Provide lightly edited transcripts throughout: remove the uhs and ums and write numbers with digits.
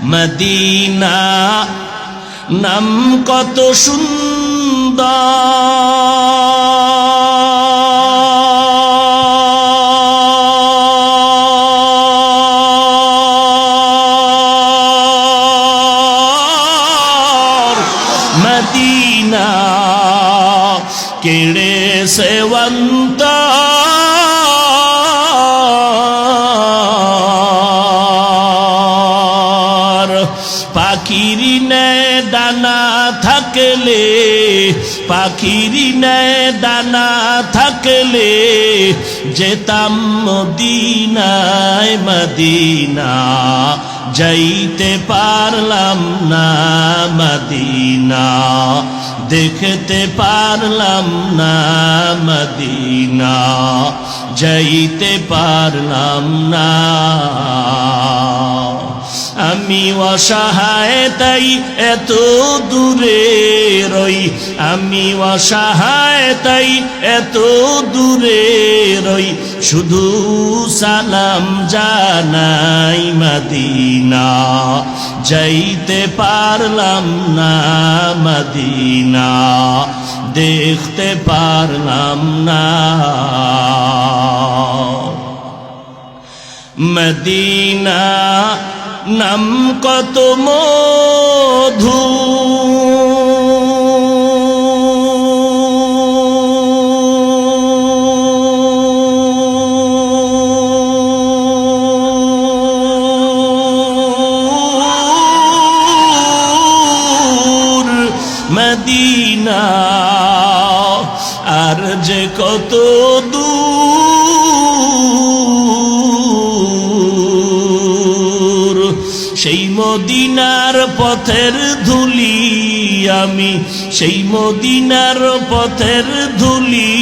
Medina নাম কত সুন্দর মদিনা কেড়ে সেবন্ত পাখির ন্যায় ডানা থাকলে পাখির ন্যায় ডানা থাকলে যেতাম মদিনায় মদিনা যাইতে পারলাম না মদিনা দেখতে পারলাম না মদিনা যাইতে পারলাম না আমি অসহায় তাই এত দূরে রই আমি অসহায় তাই এত দূরে রই শুধু সালাম জানাই মদিনা যাইতে পারলাম না মদিনা দেখতে পারলাম না মদিনা নাম কত মধু মদিনা আর যে কত দূর সেই মদিনার পথের ধুলি আমি সেই মদিনার পথের ধুলি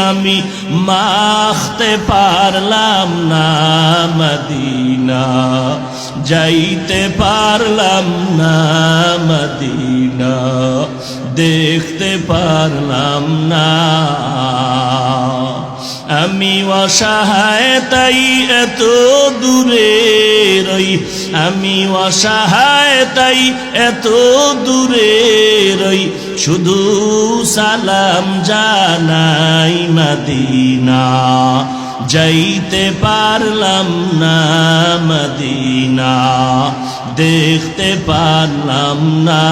আমি মাখতে পারলাম না মদিনা যাইতে পারলাম না মদিনা দেখতে পারলাম না আমি অসহায় তাই এত দূরে রই আমি অসহায় তাই এত দূরে রই শুধু সালাম জানাই মদিনা যাইতে পারলাম না মদিনা দেখতে পারলাম না